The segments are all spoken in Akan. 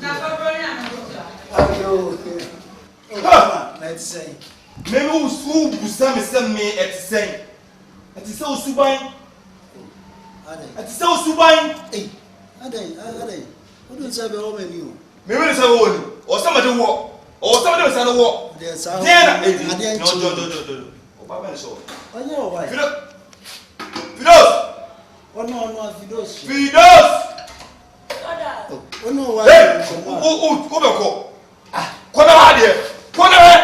Na February na Ayo. Ha, let's say. Me usu busa me se me etisen. Etisen usuban. Etisen usuban. Eh. Adai. What do you say about me you? Me we say wo ni. O somebody wo. O somebody say no wo. There's a no. O papa ni so. Onya why? Fidos. No, Fidos. Oh no, why? Hey, go back. Kona ha de. Kona he.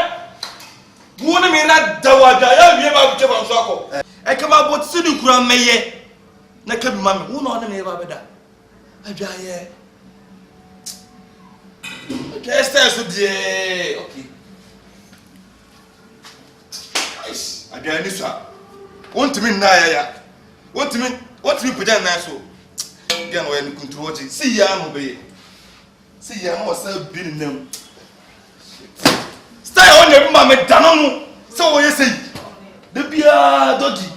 Wo na me na dawada ya wie ba buje ba so akọ. E kama bot sidi kura meye. Na ka bi mame. Wo na me ba beda. Adwaye. Okay, stay so die. Okay. Nice. Adwaye ni so. Want me na ya. Want me put na so. Gan we ni control ji. See ya no be. See ya no say bi ni nam. Stay on your mama danon. So what you say? The bia doggy.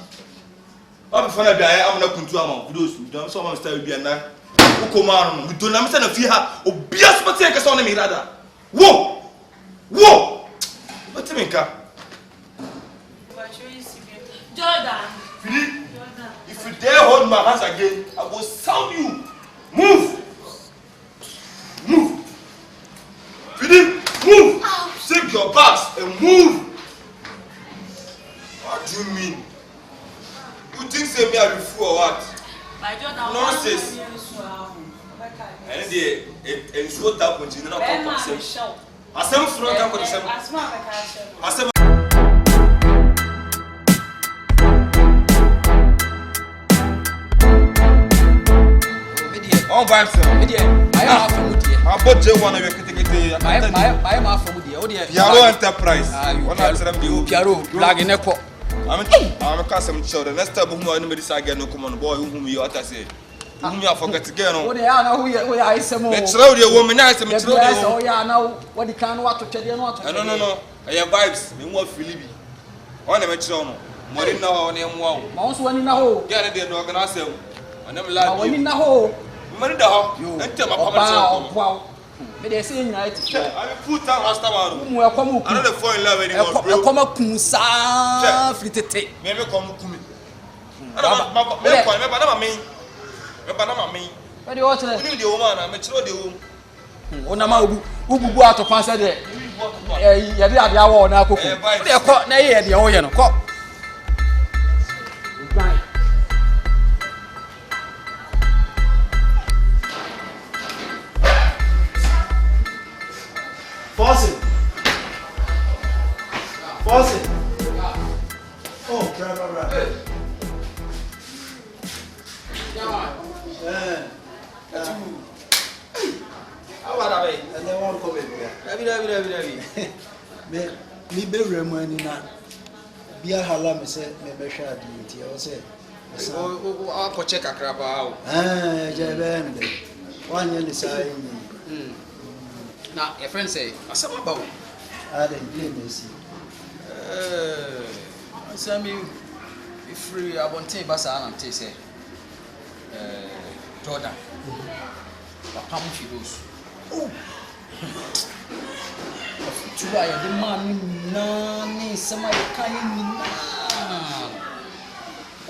I'm for na bia am na kuntu am kudos. Don't so am stay bia na. Wo komaro no. Do na me say na fi ha. Obia so pete ke so na me rada. Wo! What me nka? Jordan. Philip, if you dare hold my hands again, I will sound you. Move. Philip, move. Take your bags and move. What do you mean? You think say me a fool or what? My Jordan. Nonsense. And the so tap continue na come concept. Asem fro kan concept. Asem on vibes media I am from media about J1 we ketekete I am from media o dey Piaro Enterprise one of them the Piaro flag ne ko I'm custom show the next time who no medicine again no come on boy whom you what I say whom you forget again o dey na who ya isem o let's roll the woman nice me throw the o ya na what the can what to twede no to no I am vibes me mo Philibi on na me throw no mo ri na ho na mo wo ma won so wani na ho get dey no organize am on la ma wani na ho Money da ho. Ente ma pama wow. Me dey say nyina eti. I be full time rasta man. Mu e kom ku. I no dey fall in love anymore bro. E kom ku sa fritete. Me kom ku mi. Me ba na ma me. Me dey watch na. Uni dey woman na me chiro dey wo. Ona ma ububu atofan se dey. Ya dey ade awo na akoko. Me dey ko na ye dey wo ye no ko. Faucet. Oh, right. How about that? And then one comment there. Me be remani na. Bia hala me say me be hwa adi nti o say. O ko check akra ba o. Je be ende. Wanye ni sai ni. Na your friend say asama ba o. Ada play Messi. Sami free abonte basa na mte say Jordan papa mu Fidos oh tuwa ya de man na ni sama ya kan ni na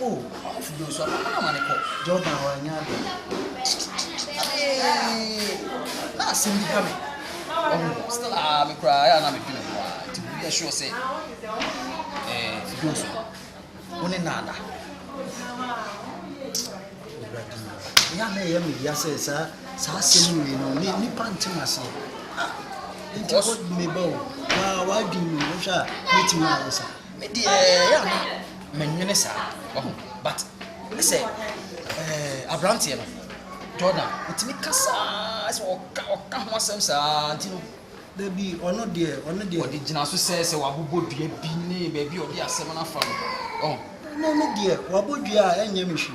oh Fidos papa na ko Jordan wanya de na sindi kame oh still me cry ya na me pina to be sure say Fidos one nada ya na ya me ya say sa semi no ni pantimase nti ko me ba o wa di mi no sha meeting na sa me di ya na menwene sa but say abrantie no Jordan itimi kasa so oka ho asem sa nti no da bi ono de odi gina so se wa bobodua bi ne ba bi odi asem na fa no no de wa bodua enya me hwi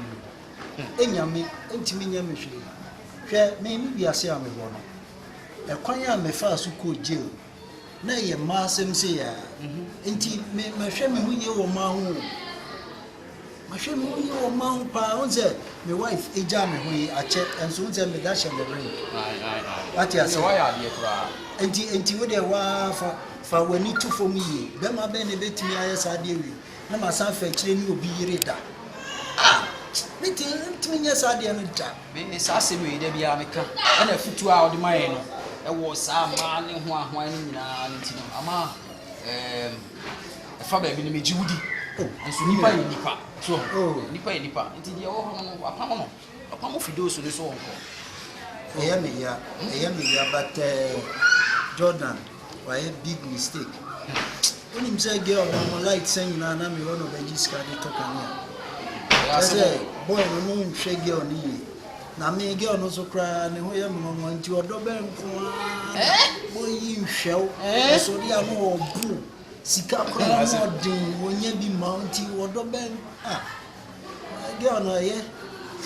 enya me ntimi nya me hwi hwe me bi ase ame bo no e kwan ya me fa so ko jail na ye ma asem se ya nti me hwe me hu ye wo ma hu ma hwe me hu ye wo ma hu pa on se my wife eja me ho ache enso unse me da she me ring what you say why are you kra enti we dey wa fa wani tu fo mu yi be ma be ne betimi ayesa de wi na ma san fa kire ni obi yire da meti ntimi nya sa de no da me sa se me de bia meka na futu a odi mai no e wo sa ma ne ho ahoan ni nyina nti no ama fa ba bi ne meji wudi enso nipa yi nipa so nipa yi nipa nti de wo ho no apam fido so so wonko eya me ya but Jordan why a big mistake when him say girl no like saying na me one of the jiska dey talk am say boy no nhwe girl ni na me girl no so kra ne ho ya me no nti odo be nko boy yi nhwew so dia no obu sika kra no din wonya bi mounti odo be girl no ye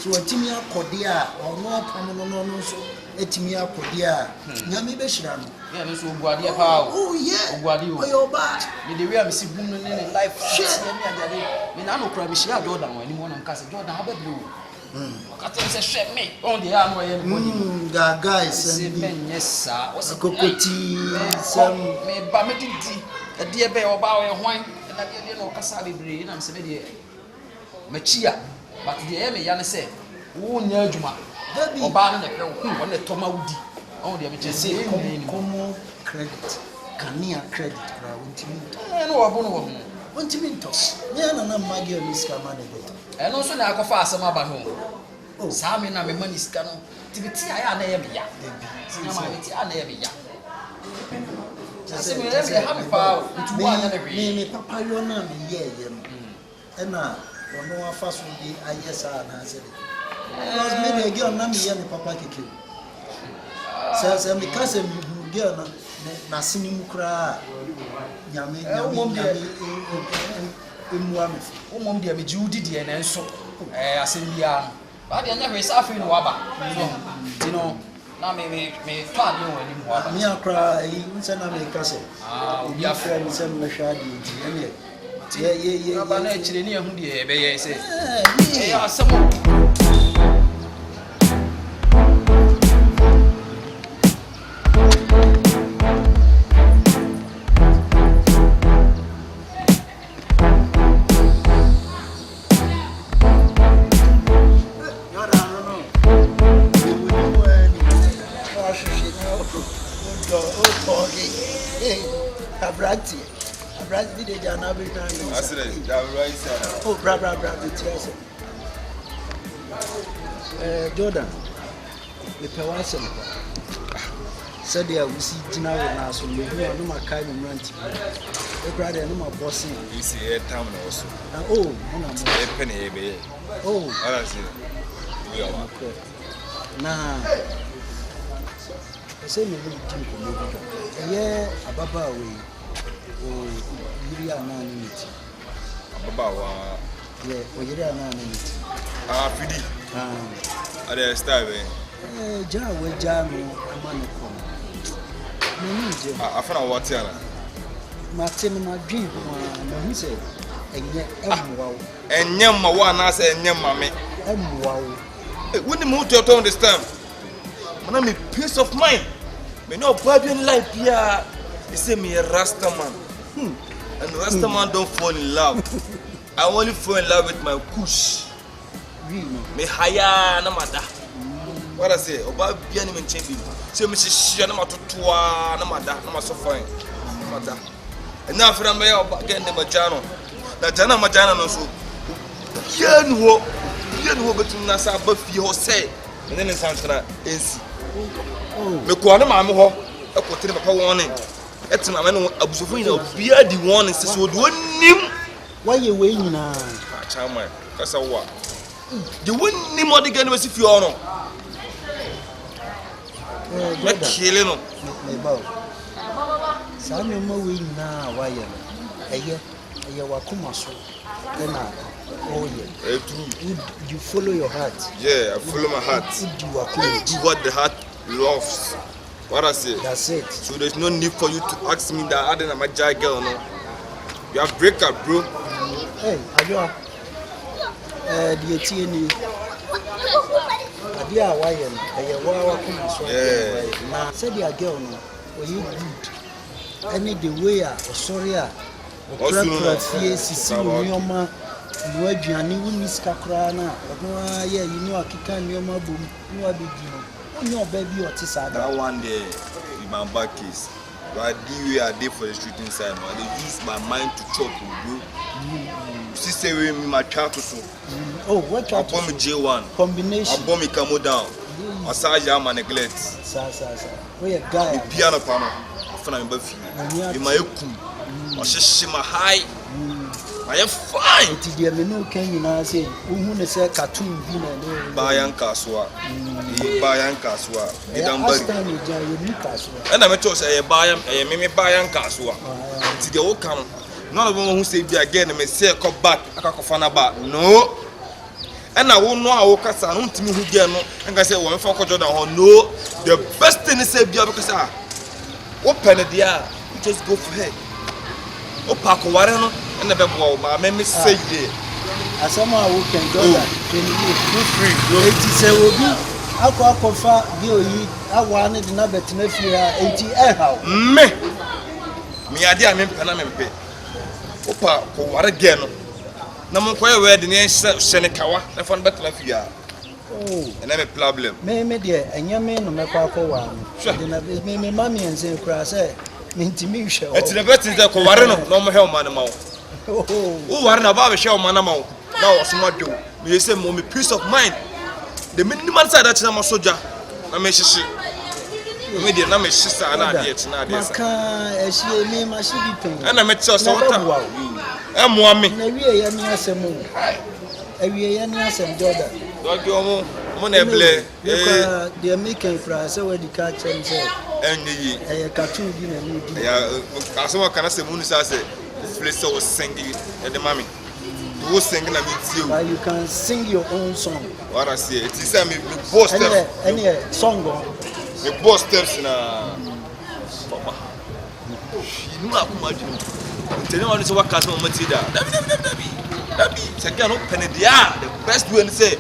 so atimi akode a ono apam no so etimi akode a nyame be hira no yeah no so oguade pa oh yeah oguade o oyo ba me de we am si bum no ne life shit me adade me na no kra me hira Jordan wani mo na nka se Jordan abedlo wakati se hwe me on de ya no ye me ga guys se menye sa kokoti sam me ba me didi e de be oba o ye hwan na de no kasa bebre na me se me de machia but the me ya ne se wo nya adwuma oba ne hwe wo ne toma wudi on de me che se common credit kania credit kra wontimi no wo no wontimi nto nya na magi oni ska ma de beto no so na akofa asem aba no sa me na me mani ska no tibiti aya na ye me ya nya ma me ti ana ye me ya asem me ha me pa ntubu anya na hwe me papa yo na me ye no na ono afa so bi ayesa na se because me de girl na me ye me papa keke se me ka se girl na sini mu kra nyame emua me mom de me jiudi de na enso asem bia no ba de anya hwe sa afi no waba no na me fa de woni mu waba me akra nse na me ka se obi afra ni se me hwa de nti ene ye aba na chire ni ehun de be ye se asem Brad did ya na be tan. Accident. That right side. Oh, bra it yes. Jordan. The pewasem. Said ya we see dinner na so me no ma kai me ranti. E brother no ma bossing. You see air time also. Oh, no no. E penny e be. Oh. Ala see. We are. Na. Say me really think ko me. Ababa we. Oh, yiri anani miti. Ababa wa. Yeah, o yiri anani miti. Fidi. Ade style be. Ja we ja no amano ko. Me ni je. Afana what ya na? Mate me na dream na hu se enye emwa wo. Enye ma wa na say enye ma me. Emwa wo. When the mood to understand. Man me peace of mind. Me no Bible life here. He say me a Rasta man. And Rasta man don't fall in love. I only fall in love with my kush. Really? Me haya na mada. What I say? Oba bia ni me nchembi. Say me shishia na matotoa na mada na masofan. Mada. And now for me oba get the majano. Na jana majana no so. Bia ni ho betum na sa ba fie ho say. And then sansana ensi. Me ko na ma me ho. E ko tiri papa warning. Etima me no abusofo ina bia di warning say so do nim. Why you wey nyina? Chama. Kasa wa. The one nim odi gan we si fie ho no. Me kile no. Me ba. Sa me ma wey nyina wa ye. Eye wa kuma so. Na oh yeah. True. You follow your heart. Yeah, I follow my heart. Do what the heart loves. What I say? That's it. So there's no need for you to ask me that I didn't my jai girl, no. You have break up, bro. Hey, Ajo. The TNE. adeɛ a wayɛ no ɛyɛ waa wakoma so na sɛdeɛ girl no ɔyɛ good ɛne the way a ɔsɔre a ɔprapra fie sisi wo nneɔma no aduane wonni sika koraa no a ɔno ara yɛ yi ne wakeka nneɔma bom ne wabɛdi no wonyɛ ɔbaa bi ɔte saa that one there in my back case but the way I did for the street inside I dey use my mind to chop bro see say we me my child to so what I bomb J1 combination I bomb me come down massage am neglect sa we a guy piano pano afana me ba fi me my ekum o hyehyɛ my high I am fine. Ti dia me no kan nyina say ohu ne say cartoon bi na no bayan kasuwa bayan kasuwa gidan bari asta ni ja ye ni kasuwa na me to say bayan me bayan kasuwa ti dia wo kan no no hu say bi again me say come back akakofa na ba no na wo no a wo kasa no ntimi hu dia no nka say wo me fa ko Jordan ho no the best thing is say bi because wo pen dia just go for her o pa ko ware no na be bo ma me say ye asama wo ken Jordan free enti say obi akọfa bi oyi awa ne de na betina fie a enti how me ade a me mpena me mpe o pa ko ware ge no na mo koye we de ne hye kawa na fa no betina fie a na me problem me de enya me no me kwa akọwa no de na me mami ense kura say me ntimi hwe o eti na betin say ko ware no na mo he o ma ne ma o ware na ba be hwe o ma na ma o na o so madwo me say mo me peace of mind the minimum side that na soja na me hyehyɛ me de na me hyehyɛ na ade et na ade sa maka ehie me ma shi bi pen na me tell so what moa me na wie ye ni asem o awie ye ni asem Jordan do mo na eble de American fra say we di ka chen say enyi e cartoon bi na ni di ya asema kana se mu ni sa say place was singing the mami who sing na me tie o you can sing your own song what I say it is me boss steps any song me boss steps na papa you know akuma dinu ntene wani so waka so mati da dabi se ga no penedia the best way to say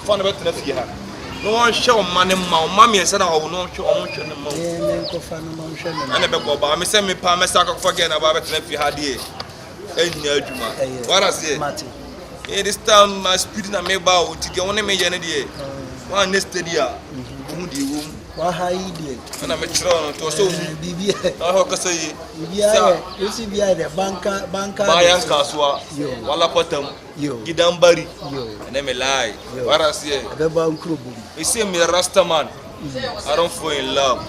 fun about na fi ha no one show man ma o mami ensa na o no hwe o mo hwe ne ma me ko fa no ma hwe ne ana be go ba me se me pa me sa ka fa ga na ba betina fi ha de enya adwuma what I say this time my speed na me ba o ti ge won me ye ne de one next day a hu di wo wa ha yi de ana me kire on to so bibi na ho ka say biya esi biya de banka bayan kasuwa wala potam gidan bari na me lie what I say be ba nkrobu we say me rasta man I don't fall in love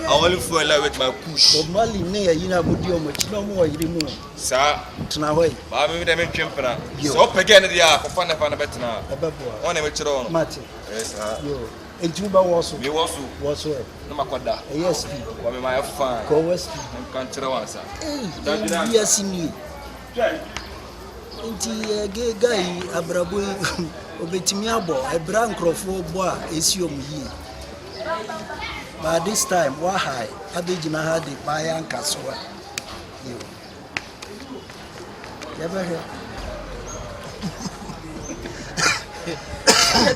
I only fall in love with my push but mali ne ya yina bodi o machi no mo yiri mu sa tena hoy ba me de me twempra so pege ne dia ko fa na betina e be bo wona me kire on mate yes yo enti ba woso me woso na makoda yes wa me my fine ko west kan kire wan sa yes ni enti guy abrabo obetimi abo ebra nkrofo bo a esiom yi but this time wa high abegina ha de bayan kasoa yo never hear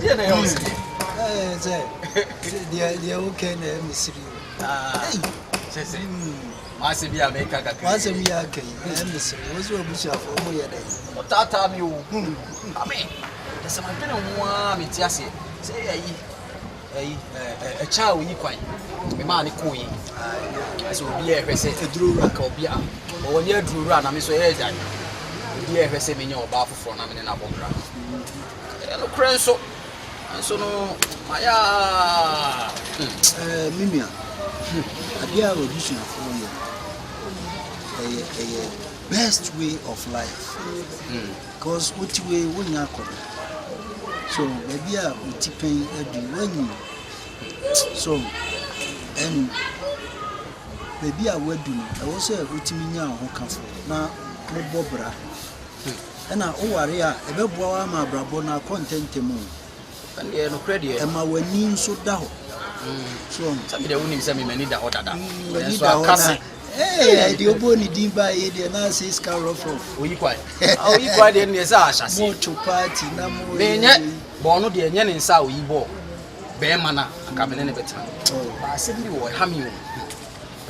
dia na yo say dia okay na misiri sese mase bia me kaka mase bia kai na misiri wozo obusu afo mo ye dai o tata mi o amen desa ma bena ho a me ti ase say ayi cha o yi kwan me ma ne ko yi so obi e hwese edurura ka obi a o woni edurura na me so e dan obi e hwese me nya oba afoforo na me na bobra no krenso so no maya mimia adia obusu afo ye best way of life because what way wonya ko so maybe a utipen adu wanyi so and maybe a wadu I was say utimi nya ho kafo na mo bobra na o ware a ebeboa ma brabo na content mu and no credit e ma wani nso da ho so sabi de woni se me mani da odada so akase the oboni dimba ye de na say scarofo oyi kwai de ne sa ahase mo to party na mo me nye bo no de nye ne nsa oyi bo be mana aka me ne beta ba se bi wo ha mi wo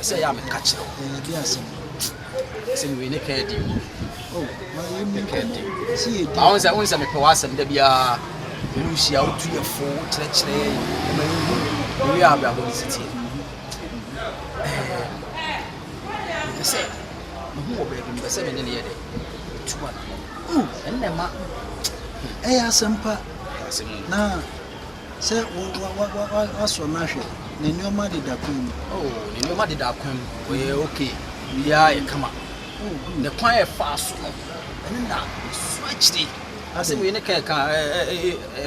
se ya me ka kire bi asem se we ne ka di oh ma yemi ka di si e ba won se me pe wa asem da bia Lucia wotu ye fo kire ma yi we abia bo city se mo be bi se me ne ye de tuwa enne ma asempa na se wa so na hwe ne nioma de da kun ne nioma de da kun we okay bia e kama ne kwan e fa so no ene na switch ase we ne ka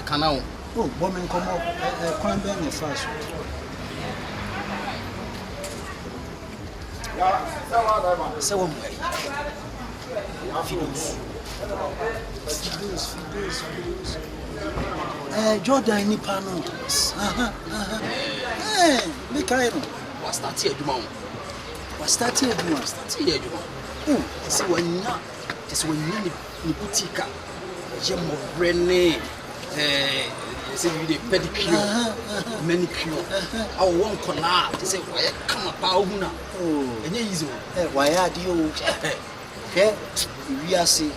kana o bo men komo kwan be ne fa so se wo mo Fidos. Jordan ni pano. Me kai no. Was start here adwuma o. Was start here adwuma. Se wanya ni boutique. Je mo brene se you dey pedicure, manicure. I won kona to say why come pa ohuna. Enye easy o. Why ade o. We are see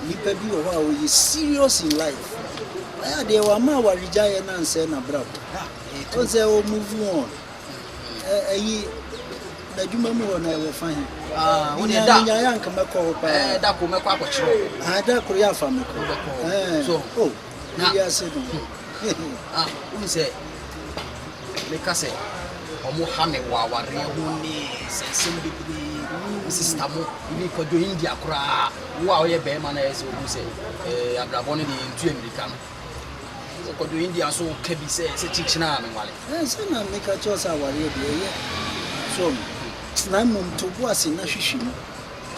nipa bi o wa we serious in life. Why they were ma wa rejaya na nse na bra. Don't say o move on. Na djuma mu na we fine. When you da ya nka meko pa. Da ko meko akọchiro. Da ko ya fa meko. So we are see. When say make us say omo ha me wa ware ho ni sense bibiri sister mo ibi ko do India kura wo a ye be ma na yeso bu se abrabon ni ntu America no ko do India so ka bi se chichina me wale se na me ka cho sa ware bi ye so na mum to bu ase na hwehwe mu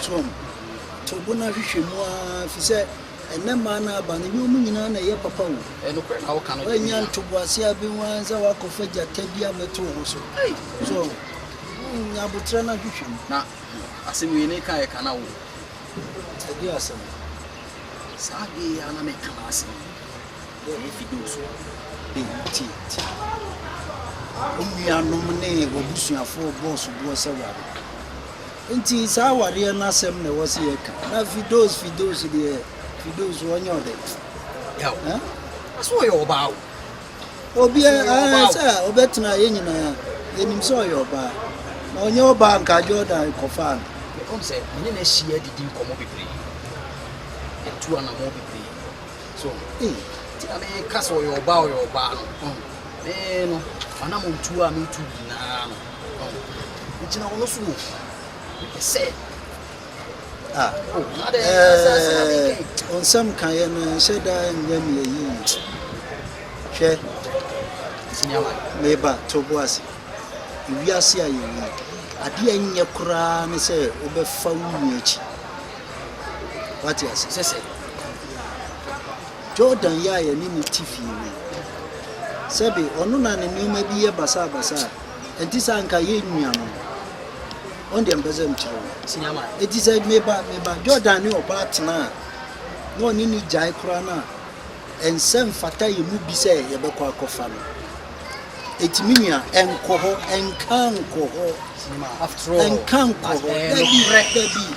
so to bu na hwehwe mu a fi se ene ma na ba ne mu nyina na ye papa wo no kura na wo kan no anya to bu ase abi wan za wa ko faja tabia meto ho so so nyabutra na hwehwe mu na asemi ne kai kana wo adi asem sabe ana me kana asem e fido so ti omianom ne obusuafo boss bo se ware nti sa ware na asem ne wo se yeka na fidos de fidos wonyo de ya aso yo ba obi sa obetna ye nyina yenim so yo ba na onye oba nka Jordan kofan on say me na share didi komo bebre etu ana mo bebre so ti na me kasa yo ba no no ana mo ntu a me tu na no nti na wono so mo say na de on some kan ye no sheda nyam ye yi hwe sinyama me ba to boase wiase ayi ade anye kura ne se obefa wu achi what you say Jordan ya ye ni tifi ni sebe onu na ne nyoma bi ye basa enti sanka ye nwua no on dem bezem chiro sinyama enti say me ba Jordan ni oba tena no oni ni jai kura na ensem fata ye mu bi se ye be kwa kofa no etimia enkoho enkankoho after all enkankoho dabi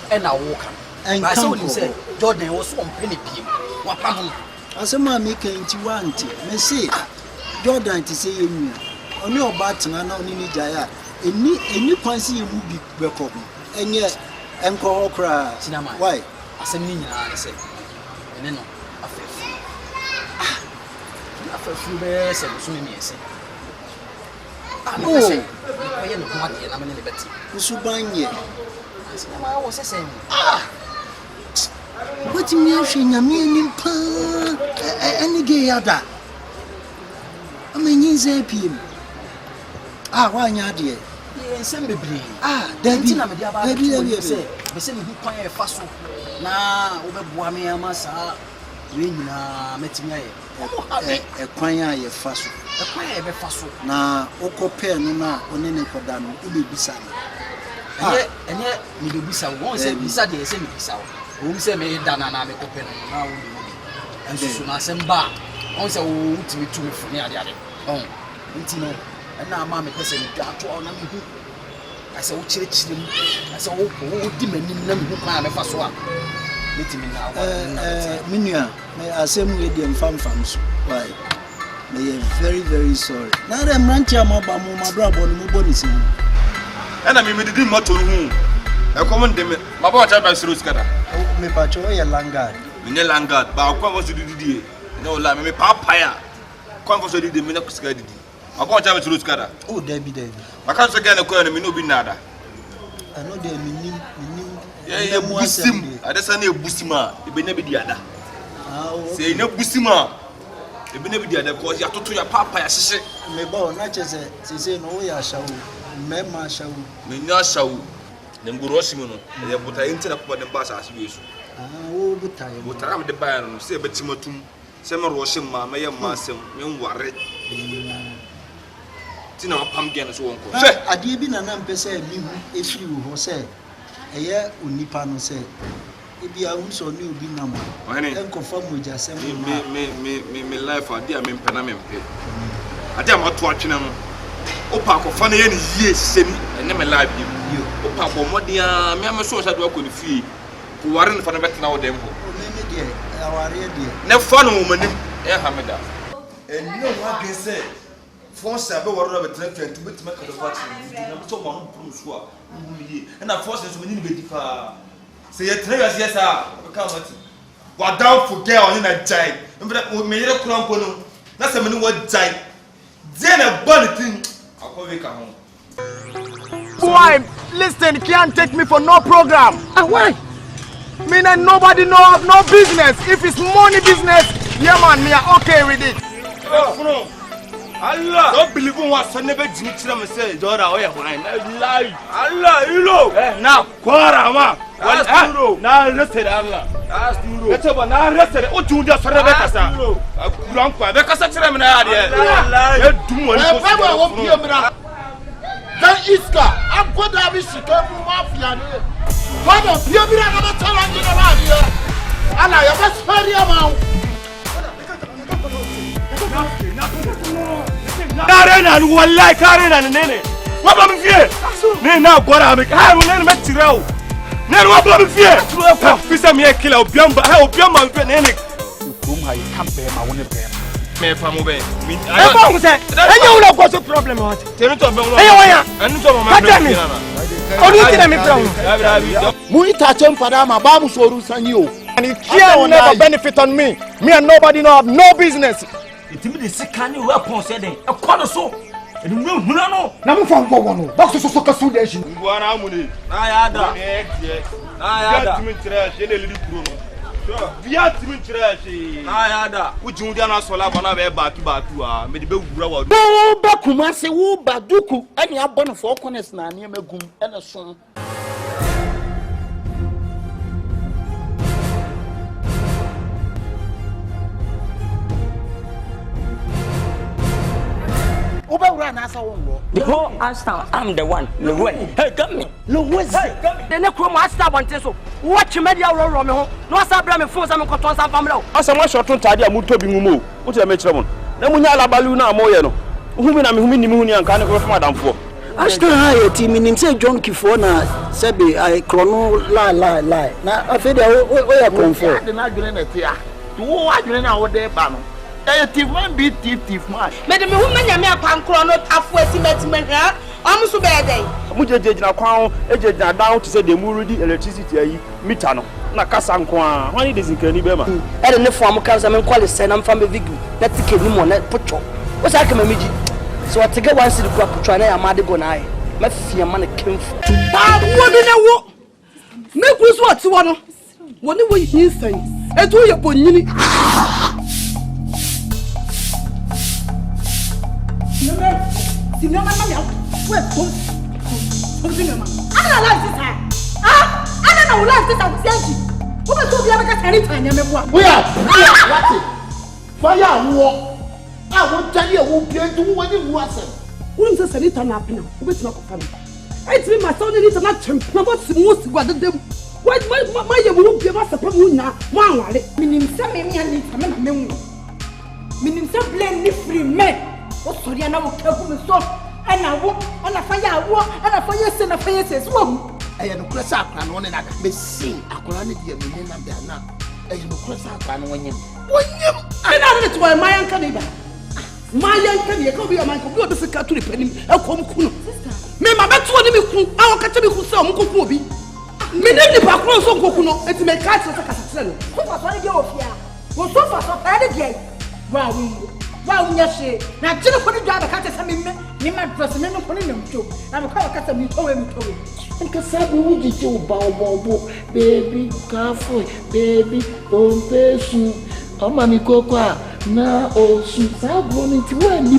ena wo kan enkankoho say Jordan was so mpene piem wapam asema me kanti wanti me say Jordan ti say yenua oni oba tena na oni ni jaya eni kwansi ye mu bi beko enye enkoho kra why asem ni nyina say ene no afafu be se so me ese oye no kwa de na me ne beti usubanye asema wo se sen what me ahwe nyame anim pa eni ge yada amenyi ze piem wanya de ensem bebre dabi na me dia ba se be se ni kwan e fa so na wo be boa me ama sa we nyina metimi aye kwan a ye fa so kwan e be fa so na okope no na one ne koda no ubebisa no enye ni bebisa won se bisa de se me bisa wo se me dana na me kope no na wo ni enso so na se mba on se wo timi tu me funi ade on nti no na ama me pese ntwa to na me hu asa wo chire mu asa wo di manim na me hu kwa me fa so a metimi na minua me asem we di mfamfam so why me very very sorry na dem ranti amaba mo madro abon mo bonisi ana me didi moto hu e ko mon dem ma ba cha ba siro skada me pa cho ye langard me langard ba ko mo so didi no la me papa ya ko mo so didi me na kuska didi ma ko cha ba siro skada oh David maka so ga na ko na me no bi nada ano de minim ye busim adesa na ebusima ebenya bi di ada se na busima ebenya bi di ada ko ya toto ya papa ya hihye me ba na chese se no wo ya shawo me ma shawo me nya shawo ne ngoroshi mu no ye buta enti na ko de ba sa ase yesu wo buta am de ba no se betimatum se me rohye ma me ye ma asem me nware tina pam gen so wonko se ade bi na na mpese mi hu efiri wo se eye onipa no se ebi a unso ni obi na mo enko fa moja se me life ade a me mpena me mpe ade a mato atwena no opa ko fa na ye ni yie sem ene me life bi opa bo modia me am so sa do akoni fie ko ware ne fa na betena wo dem ho me de aware de ne fa no mo manim e hameda enno wa gen se force abe waro be trend to betima ka do party na so mo no pro so a yi na force so mani be difa se ye trend as yes a ka mati wa down for girl on na jai me yere krampo no na se mani wa jai dey na body thing akowe ka ho why listen can't take me for no program why me and nobody no business if it's money business yeah man me are okay with it Allah don't believe in what son never jini tira me say Jora oya wine lie Allah you know na kwara ma na rested Allah that's ba na rested o tunda sore be kasa kuran kwa be kasa tira me na ya de e dum woni ko wo pie mra dan iska agoda bi sika mu mafia ne wada pie mra na ba tala ni na ba dia ala ya ba sfaria ma Karena ni wallahi karena ni nene waba mfie ne na gwara me ha mu nene metirao nene waba mfie fisa me kila obiamba ha obiamba mfie nene kum ha yikambe ma woni be me fa mu be e ba hu se enye wona go so problem what tenu to be enye wanya anu to mama me onu ti na me brown mu ita chem fada ma ba mu so ru sanyi o and it can never benefit on me and nobody no have no business itimi de sikani weapons e den e kono so e dum huna no na mu fa ngwo no box so ka so de shi ngwana amune na ya da na ya da timi trash ele lili kuro no so via timi trash na ya da ujun dia na sola bana be batu a me de be wura wa wo ba kuma se wo ba duku ani abon for corners na ne magum ene so the whole Ashtown, I'm the one. Hey, come me. Then the crew master wanted so. Watch media roll me home. No, Sabra, me force, I'm going to family. As a much short tidy, I'm to be moo. What did I make trouble? Namunya Baluna Moyano. Whom I can't go from Madame for. Ashton high team in say John Kifona Sebi I chrono lie. Now I feel we are comfort. The not doing it here. To what you know what they ban. Thief man be thief man. Madam, who many me a pancro not halfway to her. I'm so bad day. Muja na kwao eje na down to say the muridi electricity ayi meter no na kasa nkwa wani de zinkani be ma E de ne form kan sa men kwale se na mfa me vigu na tike ni mo na pocho o sa ka mamiji so atege wan si kwa pocho na ya made go na ai ma fie ma na kemfu Ah, what in a wo? Make us what you want. What do we hear say? E do ye bonyini. Sinema mama wait come sinema ana la sisa ana na wala sisa usianji wo be to bia be ka tani tanya meboa We are what? Fire war. I won't tell you who play to when you was. wo nse sanita na apina wo be tuna ko fami e timi ma so ni tana champion bo si mo si gwa dedem ma ye wo bia ma sepa mo nya mo anware minim se me mi ani tama na menwu minim se blame ni free me wo sori na wo ka hu me so ana wo ana fa ya wo ana fa yese na fa yese so wo ɛyɛ no kura sa akra no ne nada me si akra ne dia me ne na da na ɛyɛ no kura sa akra no wonyem ana ne to my yanka ne ba my yanka ne ka bi o man ko bi o de sika to repanim akom ku no me ma beto ni me ku a wo ka che me ku se o mko ku obi me ne ni pa kro so nkoku no enti me ka che kasa tere no ko fa so ne de ofia wo so fa so pa de de wa wo nya she na gye ko ni dwa ba ka che se me ma dress me no ko ni mto na me ka ka se me to we nka sabu wuji che o ba obo baby kafo baby pompesu o ma mi koko a na o su sabu ni ti wa ni